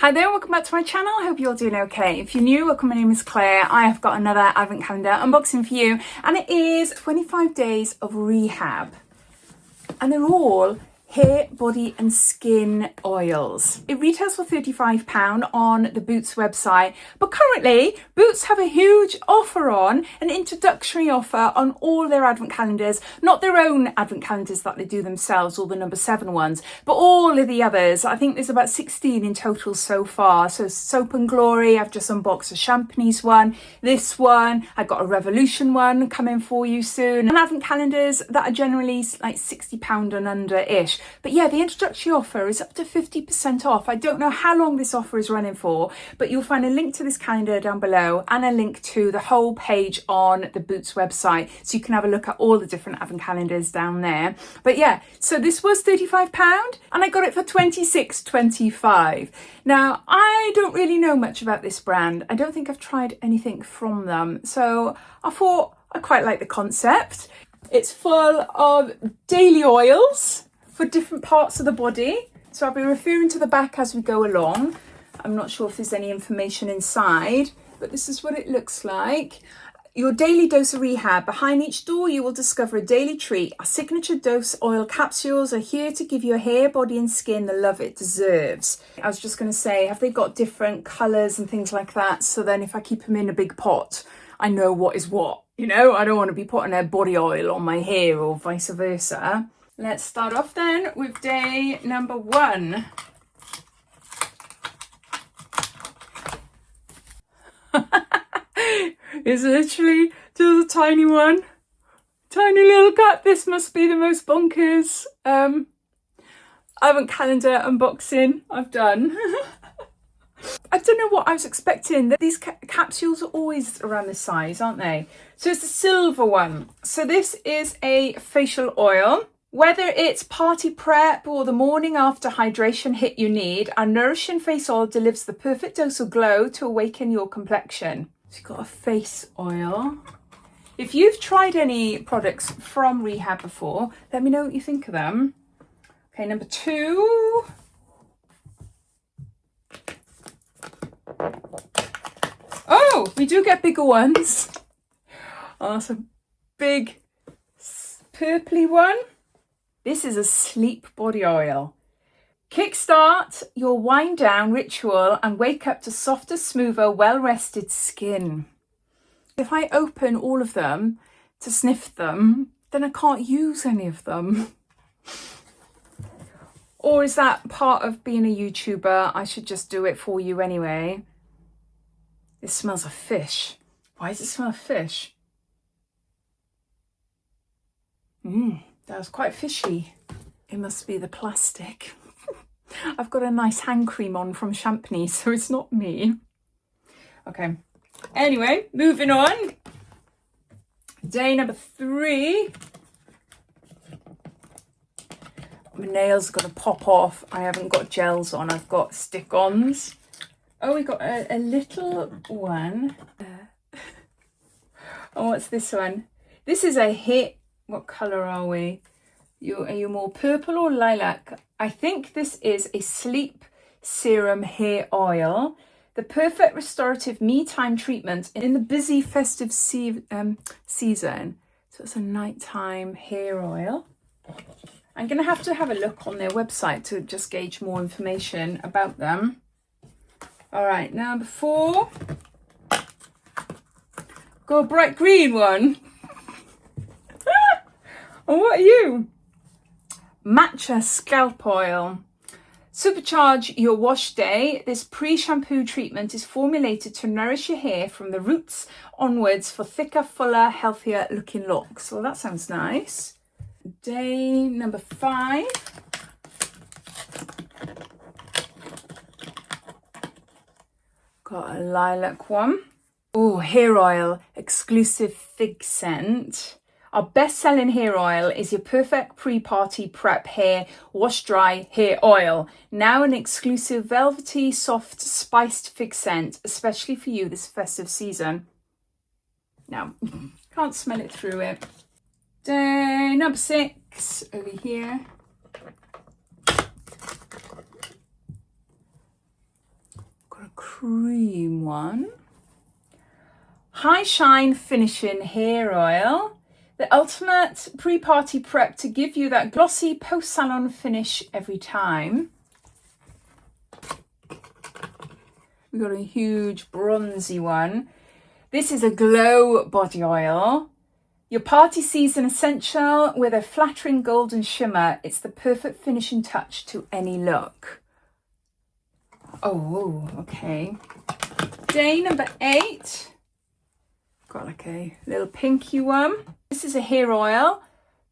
Hi there, welcome back to my channel. I hope you're all doing okay. If you're new, welcome, my name is Claire. I have got another advent calendar unboxing for you, and it is 25 days of Rehab. And they're all hair, body and skin oils. It retails for £35 on the Boots website, but currently Boots have a huge offer on, an introductory offer on all their advent calendars, not their own advent calendars that they do themselves, all the number 7 ones, but all of the others. I think there's about 16 in total so far. So Soap and Glory, I've just unboxed a Champagne's one, this one, I got a Revolution one coming for you soon, and advent calendars that are generally like £60 and under-ish. But yeah, the introductory offer is up to 50% off. I don't know how long this offer is running for, but you'll find a link to this calendar down below and a link to the whole page on the Boots website, so you can have a look at all the different advent calendars down there. But yeah, so this was £35 and I got it for £26.25. Now, I don't really know much about this brand. I don't think I've tried anything from them. So I thought I quite like the concept. It's full of daily oils for different parts of the body. So I'll be referring to the back as we go along. I'm not sure if there's any information inside, but this is what it looks like. Your daily dose of Rehab. Behind each door, you will discover a daily treat. Our signature dose oil capsules are here to give your hair, body and skin the love it deserves. I was just going to say, have they got different colours and things like that? So then if I keep them in a big pot, I know what is what. You know, I don't want to be putting a body oil on my hair or vice versa. Let's start off then with day number 1. It's literally just a tiny one. Tiny little cut. This must be the most bonkers advent calendar unboxing I've done. I don't know what I was expecting. These capsules are always around this size, aren't they? So it's a silver one. So this is a facial oil. Whether it's party prep or the morning after hydration hit you need, our nourishing face oil delivers the perfect dose of glow to awaken your complexion. So you've got a face oil. If you've tried any products from Rehab before, let me know what you think of them. Okay, number 2. Oh, we do get bigger ones. Oh, that's a big purpley one. This is a sleep body oil. Kickstart your wind down ritual and wake up to softer, smoother, well-rested skin. If I open all of them to sniff them, then I can't use any of them. Or is that part of being a YouTuber? I should just do it for you anyway. It smells of fish. Why does it smell of fish? That was quite fishy. It must be the plastic. I've got a nice hand cream on from Champagne's, so it's not me. Okay. Anyway, moving on. Day number 3. My nails are going to pop off. I haven't got gels on. I've got stick-ons. Oh, we got a little one. Oh, what's this one? This is a hit. What colour are we? Are you more purple or lilac? I think this is a sleep serum hair oil. The perfect restorative me-time treatment in the busy festive season. So it's a nighttime hair oil. I'm going to have a look on their website to just gauge more information about them. All right, number 4. Got a bright green one. And what are you? Matcha scalp oil. Supercharge your wash day. This pre-shampoo treatment is formulated to nourish your hair from the roots onwards for thicker, fuller, healthier looking locks. Well, that sounds nice. Day number 5. Got a lilac one. Oh, hair oil, exclusive fig scent. Our best-selling hair oil is your perfect pre-party prep hair wash dry hair oil. Now an exclusive velvety, soft, spiced fig scent, especially for you this festive season. Now, can't smell it through it. Day number 6 over here. cream one. High Shine Finishing Hair Oil. The ultimate pre-party prep to give you that glossy post-salon finish every time. We've got a huge bronzy one. This is a glow body oil. Your party season essential with a flattering golden shimmer. It's the perfect finishing touch to any look. Oh, okay. Day number 8. Got like a little pinky one. This is a hair oil.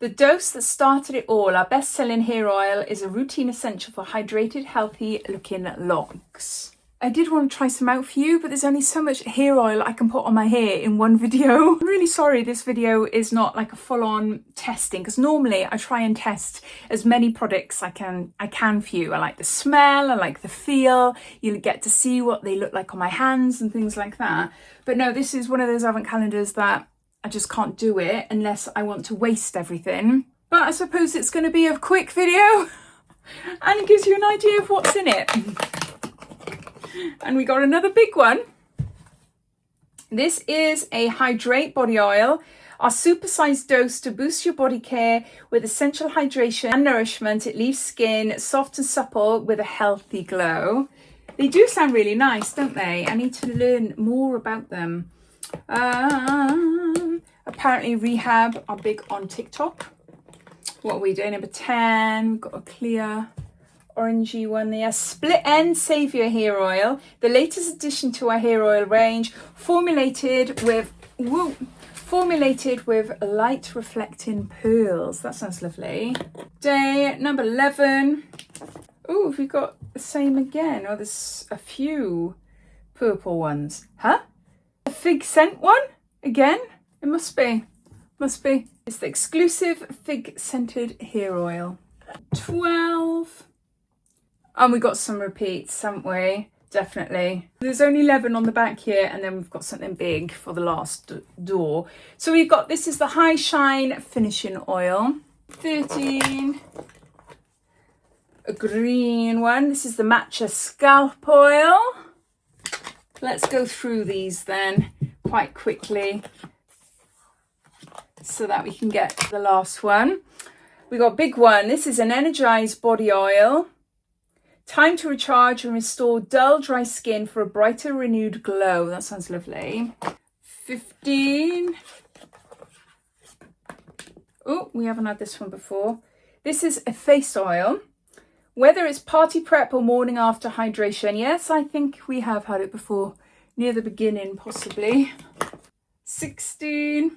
The dose that started it all. Our best-selling hair oil is a routine essential for hydrated, healthy looking locks. I did want to try some out for you, but there's only so much hair oil I can put on my hair in one video. I'm really sorry this video is not like a full-on testing, because normally I try and test as many products I can for you. I like the smell, I like the feel, you'll get to see what they look like on my hands and things like that. But no, this is one of those advent calendars that I just can't do it unless I want to waste everything. But I suppose it's going to be a quick video and it gives you an idea of what's in it. And we got another big one. This is a Hydrate body oil, our supersized dose to boost your body care with essential hydration and nourishment. It leaves skin soft and supple with a healthy glow. They do sound really nice, don't they? I need to learn more about them. Apparently Rehab are big on TikTok. What are we doing? Number 10, we've got a clear orangey one there. Split End Saviour hair oil, the latest addition to our hair oil range, formulated with light reflecting pearls. That sounds lovely. Day number 11. Oh, we've got the same again. Oh, there's a few purple ones. Huh? A fig scent one again? It must be. It's the exclusive fig scented hair oil. 12. And we got some repeats, haven't we? Definitely. There's only 11 on the back here, and then we've got something big for the last door. So we've got, this is the High Shine Finishing Oil. 13. A green one. This is the Matcha Scalp Oil. Let's go through these then quite quickly so that we can get the last one. We got a big one. This is an Energized Body Oil. Time to recharge and restore dull, dry skin for a brighter, renewed glow. That sounds lovely. 15. Oh, we haven't had this one before. This is a face oil. Whether it's party prep or morning after hydration. Yes, I think we have had it before. Near the beginning, possibly. 16.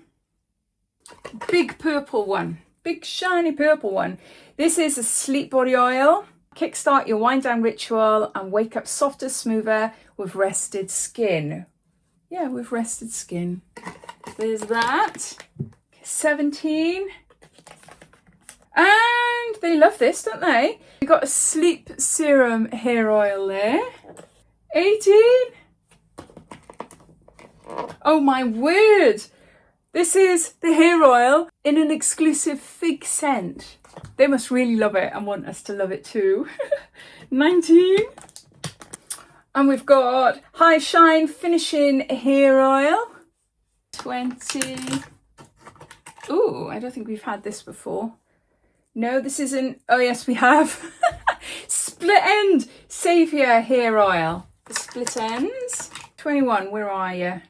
Big purple one. Big shiny purple one. This is a sleep body oil. Kickstart your wind down ritual and wake up softer, smoother with rested skin. Yeah, with rested skin. There's that. 17. And they love this, don't they? We've got a sleep serum hair oil there. 18. Oh my word. This is the hair oil in an exclusive fig scent. They must really love it and want us to love it too. 19. And we've got High Shine Finishing Hair Oil. 20. Ooh, I don't think we've had this before. No, this isn't. Oh, yes, we have. Split End Saviour Hair Oil. The split ends. 21, where are you?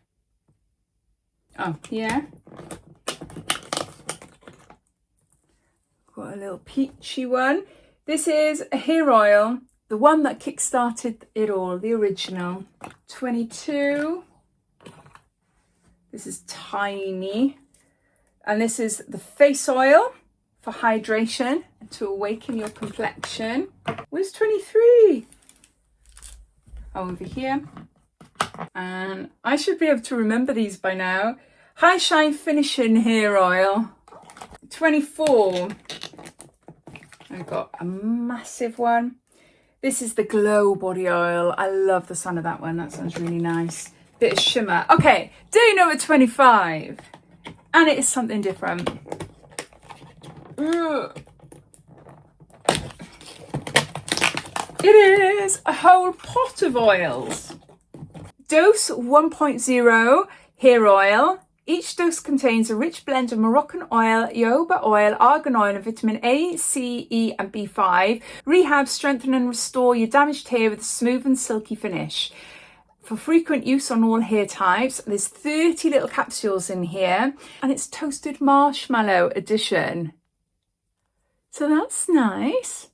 Oh, yeah. Got a little peachy one. This is a hair oil, the one that kick-started it all, the original. 22. This is tiny. And this is the face oil for hydration and to awaken your complexion. Where's 23? Oh, over here. And I should be able to remember these by now. High Shine Finishing Hair Oil. 24. I've got a massive one. This is the Glow Body Oil. I love the sound of that one. That sounds really nice. Bit of shimmer. Okay, day number 25. And it is something different. Ugh. It is a whole pot of oils. Dose 1.0 hair oil. Each dose contains a rich blend of Moroccan oil, jojoba oil, argan oil, and vitamin A, C, E, and B5. Rehab, strengthen and restore your damaged hair with a smooth and silky finish. For frequent use on all hair types, there's 30 little capsules in here, and it's toasted marshmallow edition. So that's nice.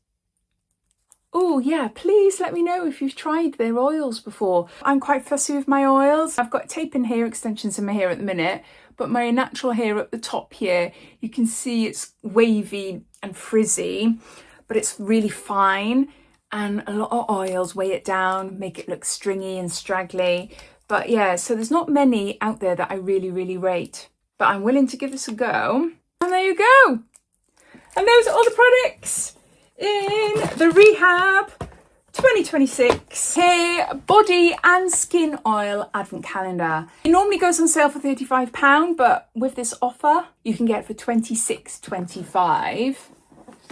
Oh yeah, please let me know if you've tried their oils before. I'm quite fussy with my oils. I've got tape-in hair extensions in my hair at the minute, but my natural hair at the top here, you can see it's wavy and frizzy, but it's really fine. And a lot of oils weigh it down, make it look stringy and straggly. But yeah, so there's not many out there that I really, really rate. But I'm willing to give this a go. And there you go. And those are all the products in the Rehab 2026 hair, body and skin oil advent calendar. It normally goes on sale for £35, but with this offer you can get it for £26.25.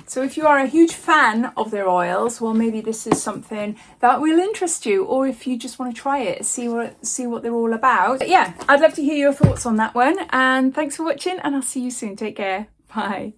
So if you are a huge fan of their oils, well, maybe this is something that will interest you, or if you just want to try it, see what they're all about. But yeah, I'd love to hear your thoughts on that one, and thanks for watching, and I'll see you soon. Take care. Bye.